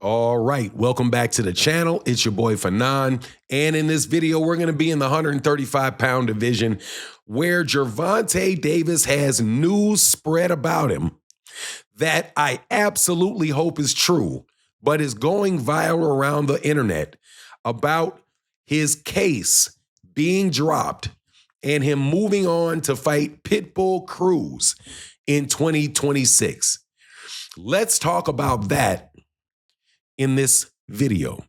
All right, welcome back to the channel. It's your boy Fanon, and in this video, we're going to be in the 135-pound division where Gervonta Davis has news spread about him that I absolutely hope is true, but is going viral around the internet about his case being dropped and him moving on to fight Pitbull Cruz in 2026. Let's talk about that in this video.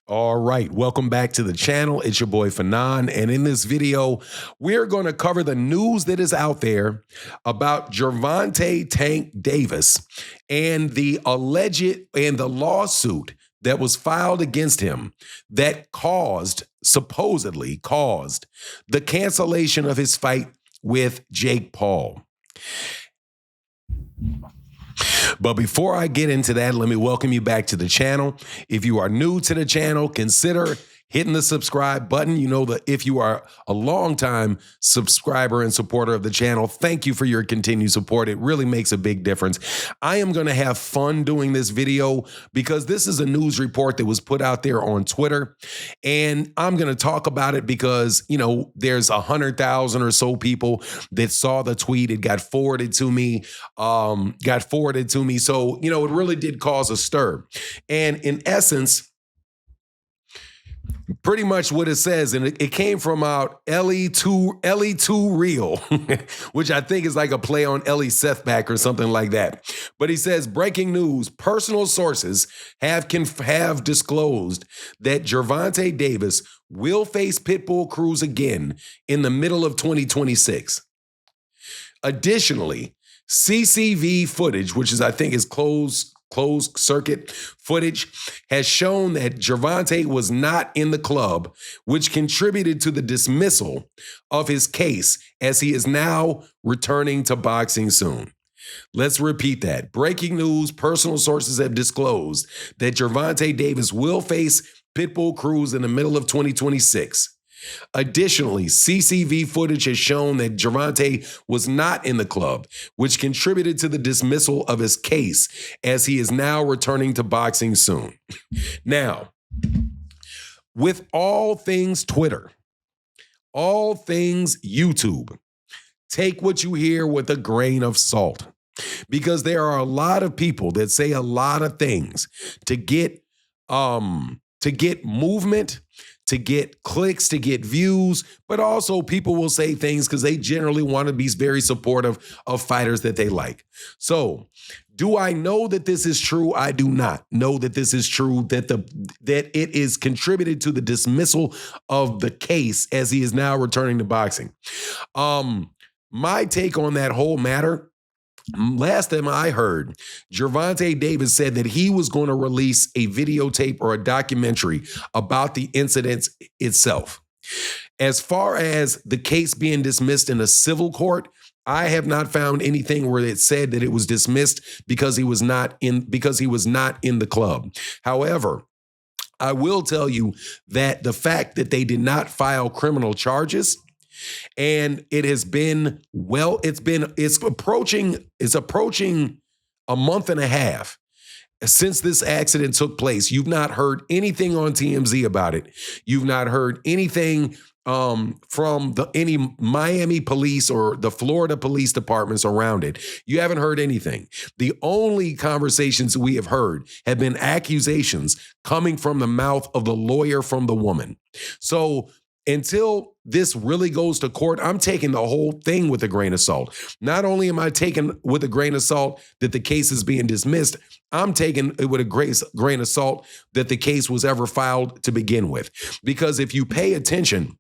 All right, welcome back to the channel. It's your boy Fanon, and in this video, we're going to cover the news that is out there about Gervonta Tank Davis and the lawsuit that was filed against him that supposedly caused the cancellation of his fight with Jake Paul. But before I get into that, let me welcome you back to the channel. If you are new to the channel, consider hitting the subscribe button. You know that if you are a longtime subscriber and supporter of the channel, thank you for your continued support. It really makes a big difference. I am going to have fun doing this video because this is a news report that was put out there on Twitter. And I'm going to talk about it because, you know, there's 100,000 or so people that saw the tweet. It got forwarded to me. So, you know, it really did cause a stir. And in essence, pretty much what it says, and it came from out Ellie2 Real, which I think is like a play on Ellie Sethback or something like that. But he says, breaking news, personal sources have disclosed that Gervonta Davis will face Pitbull Cruz again in the middle of 2026. Additionally, CCV footage, which is I think is closed circuit footage, has shown that Gervonta was not in the club, which contributed to the dismissal of his case as he is now returning to boxing soon. Let's repeat that. Breaking news, personal sources have disclosed that Gervonta Davis will face Pitbull Cruz in the middle of 2026. Additionally, CCV footage has shown that Gervonta was not in the club, which contributed to the dismissal of his case as he is now returning to boxing soon. Now, with all things Twitter, all things YouTube, take what you hear with a grain of salt, because there are a lot of people that say a lot of things to get movement, to get clicks, to get views, but also people will say things because they generally want to be very supportive of fighters that they like. So, do I know that this is true? I do not know that this is true, that it is contributed to the dismissal of the case as he is now returning to boxing. My take on that whole matter, last time I heard, Gervonta Davis said that he was going to release a videotape or a documentary about the incident itself. As far as the case being dismissed in a civil court, I have not found anything where it said that it was dismissed because he was not in the club. However, I will tell you that the fact that they did not file criminal charges, and it has been, well, it's approaching a month and a half since this accident took place. You've not heard anything on TMZ about it. You've not heard anything from any Miami police or the Florida police departments around it. You haven't heard anything. The only conversations we have heard have been accusations coming from the mouth of the lawyer from the woman. So until this really goes to court, I'm taking the whole thing with a grain of salt. Not only am I taking with a grain of salt that the case is being dismissed, I'm taking it with a grain of salt that the case was ever filed to begin with. Because if you pay attention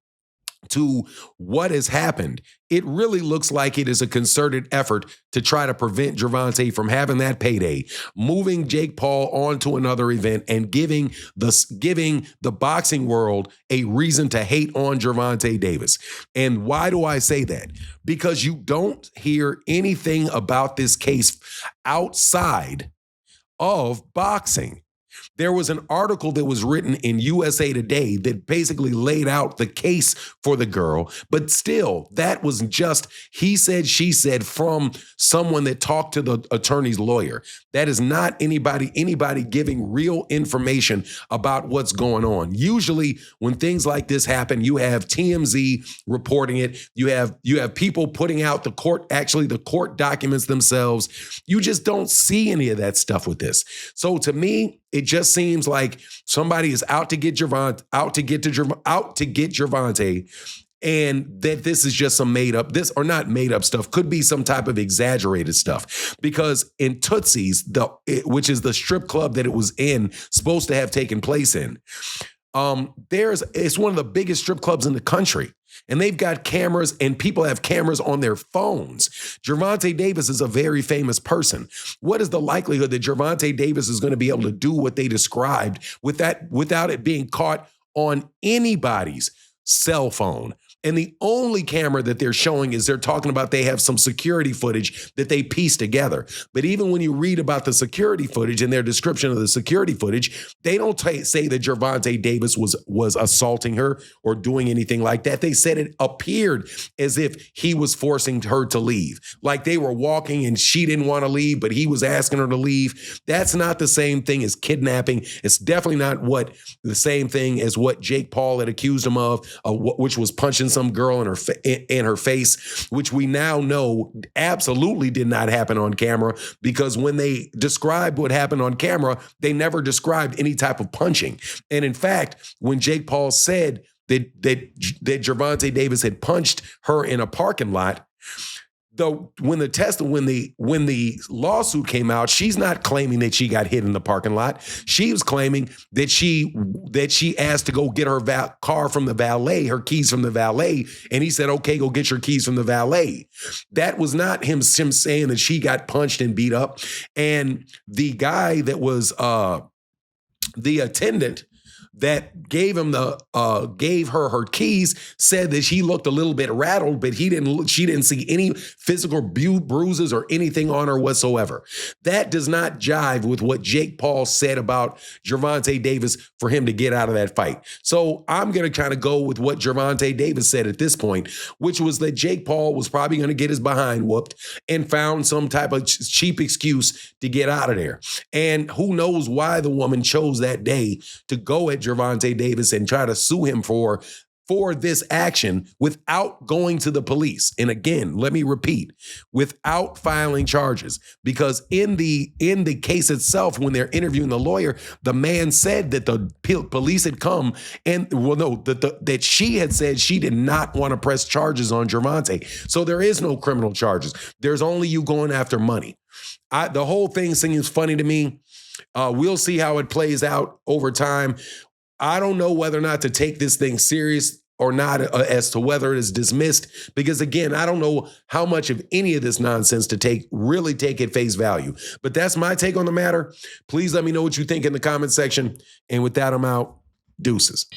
to what has happened, it really looks like it is a concerted effort to try to prevent Gervonta from having that payday, moving Jake Paul on to another event, and giving the boxing world a reason to hate on Gervonta Davis. And why do I say that? Because you don't hear anything about this case outside of boxing. There was an article that was written in USA Today that basically laid out the case for the girl, but still, that was just he said, she said from someone that talked to the attorney's lawyer. That is not anybody giving real information about what's going on. Usually, when things like this happen, you have TMZ reporting it. You have people putting out the court documents themselves. You just don't see any of that stuff with this. So to me, it just seems like somebody is out to get Gervonta, and that this is just some made up, not made up stuff, could be some type of exaggerated stuff. Because in Tootsie's, which is the strip club that it was supposed to have taken place in, it's one of the biggest strip clubs in the country. And they've got cameras, and people have cameras on their phones. Gervonta Davis is a very famous person. What is the likelihood that Gervonta Davis is going to be able to do what they described without it being caught on anybody's cell phone? And the only camera that they're showing is they're talking about they have some security footage that they pieced together. But even when you read about the security footage and their description of the security footage, they don't say that Gervonta Davis was assaulting her or doing anything like that. They said it appeared as if he was forcing her to leave. Like they were walking and she didn't want to leave, but he was asking her to leave. That's not the same thing as kidnapping. It's definitely not the same thing as what Jake Paul had accused him of, which was punching some girl in her face, which we now know absolutely did not happen on camera, because when they described what happened on camera, they never described any type of punching. And in fact, when Jake Paul said that Gervonta Davis had punched her in a parking lot, when the lawsuit came out, she's not claiming that she got hit in the parking lot. She was claiming that she asked to go get her car from the valet, her keys from the valet, and he said, "Okay, go get your keys from the valet." That was not him saying that she got punched and beat up. And the guy that was the attendant that gave her her keys said that she looked a little bit rattled, but she didn't see any physical bruises or anything on her whatsoever. That does not jive with what Jake Paul said about Gervonta Davis for him to get out of that fight. So I'm going to kind of go with what Gervonta Davis said at this point, which was that Jake Paul was probably going to get his behind whooped and found some type of cheap excuse to get out of there. And who knows why the woman chose that day to go at Gervonta Davis and try to sue him for this action without going to the police. And again, let me repeat, without filing charges, because in the case itself, when they're interviewing the lawyer, the man said that the police had come and that she had said she did not want to press charges on Gervonta. So there is no criminal charges. There's only you going after money. The whole thing seems funny to me. We'll see how it plays out over time. I don't know whether or not to take this thing serious or not as to whether it is dismissed, because again, I don't know how much of any of this nonsense to really take at face value. But that's my take on the matter. Please let me know what you think in the comment section. And with that, I'm out. Deuces.